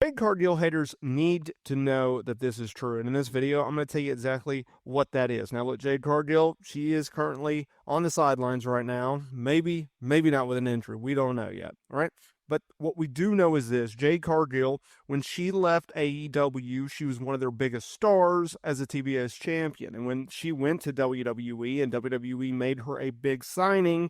Jade Cargill haters need to know that this is true. And in this video, I'm going to tell you exactly what that is. Now, look, Jade Cargill, she is currently on the sidelines right now. Maybe not with an injury. We don't know yet. All right. But what we do know is this: Jade Cargill, when she left AEW, she was one of their biggest stars as a TBS champion. And when she went to WWE and WWE made her a big signing,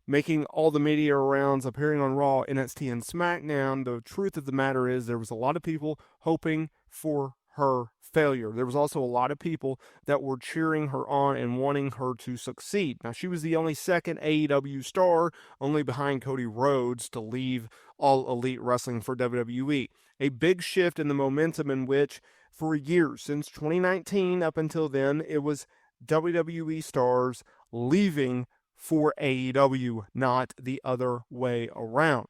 making all the media rounds, appearing on Raw, NXT, and SmackDown, the truth of the matter is there was a lot of people hoping for her failure. There was also a lot of people that were cheering her on and wanting her to succeed. Now, she was the only second AEW star, only behind Cody Rhodes, to leave All Elite Wrestling for WWE. A big shift in the momentum in which, for years, since 2019 up until then, it was WWE stars leaving for AEW, not the other way around.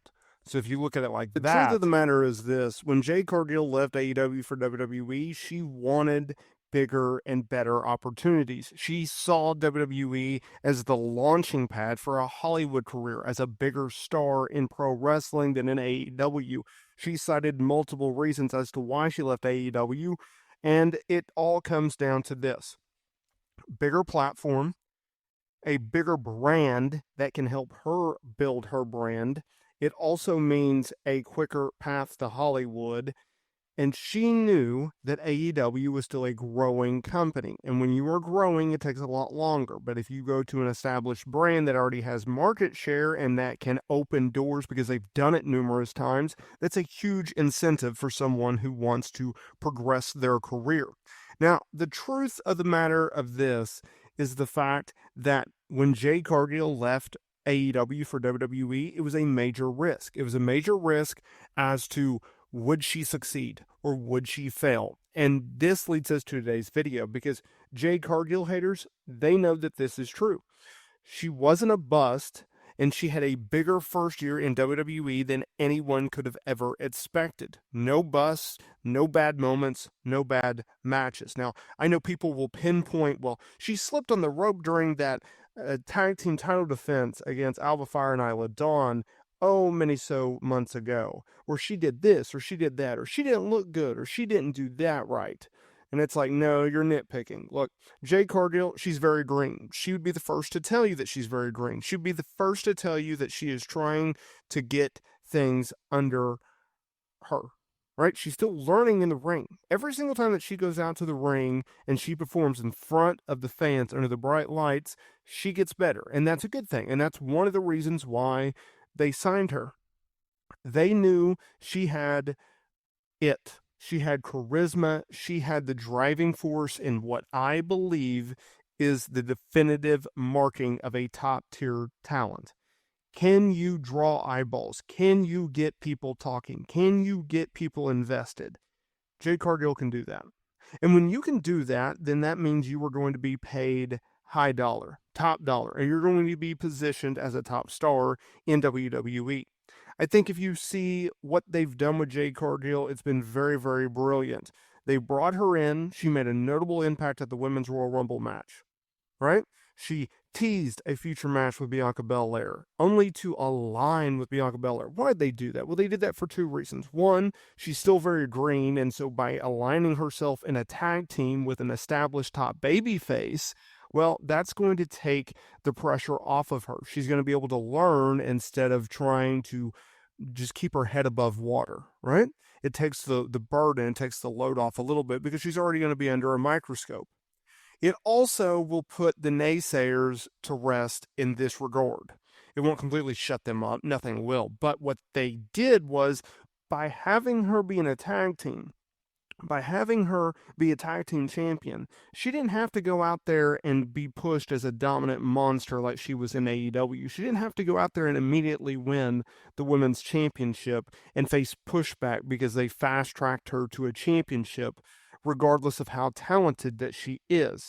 So if you look at it like that, the truth of the matter is this: when Jade Cargill left AEW for WWE, she wanted bigger and better opportunities. She saw WWE as the launching pad for a Hollywood career, as a bigger star in pro wrestling than in AEW. She cited multiple reasons as to why she left AEW, and it all comes down to this: bigger platform, a bigger brand that can help her build her brand. It also means a quicker path to Hollywood. And she knew that AEW was still a growing company. And when you are growing, it takes a lot longer. But if you go to an established brand that already has market share and that can open doors because they've done it numerous times, that's a huge incentive for someone who wants to progress their career. Now, the truth of the matter of this is the fact that when Jade Cargill left AEW for WWE, it was a major risk. It was a major risk as to would she succeed or would she fail? And this leads us to today's video because Jade Cargill haters, they know that this is true. She wasn't a bust, and she had a bigger first year in WWE than anyone could have ever expected. No busts, no bad moments, no bad matches. Now, I know people will pinpoint, well, she slipped on the rope during that tag team title defense against Alba Fire and Isla Dawn, many so months ago, where she did this or she did that, or she didn't look good, or she didn't do that right. And it's like, no, you're nitpicking. Look, Jade Cargill, she's very green. She would be the first to tell you that she's very green. She'd be the first to tell you that she is trying to get things under her, right? She's still learning in the ring. Every single time that she goes out to the ring and she performs in front of the fans under the bright lights, she gets better. And that's a good thing. And that's one of the reasons why they signed her. They knew she had it. She had charisma. She had the driving force in what I believe is the definitive marking of a top tier talent. Can you draw eyeballs? Can you get people talking? Can you get people invested? Jade Cargill can do that. And when you can do that, then that means you are going to be paid high dollar, top dollar, and you're going to be positioned as a top star in WWE. I think if you see what they've done with Jade Cargill, it's been very, very brilliant. They brought her in. She made a notable impact at the Women's Royal Rumble match, right? She teased a future match with Bianca Belair, only to align with Bianca Belair. Why did they do that? Well, they did that for two reasons. One, she's still very green, and so by aligning herself in a tag team with an established top baby face, well, that's going to take the pressure off of her. She's going to be able to learn instead of trying to just keep her head above water, right? It takes the burden, it takes the load off a little bit because she's already going to be under a microscope. It also will put the naysayers to rest in this regard. It won't completely shut them up, nothing will. But what they did was, by having her be in a tag team, by having her be a tag team champion, she didn't have to go out there and be pushed as a dominant monster like she was in AEW. She didn't have to go out there and immediately win the women's championship and face pushback because they fast tracked her to a championship, regardless of how talented that she is.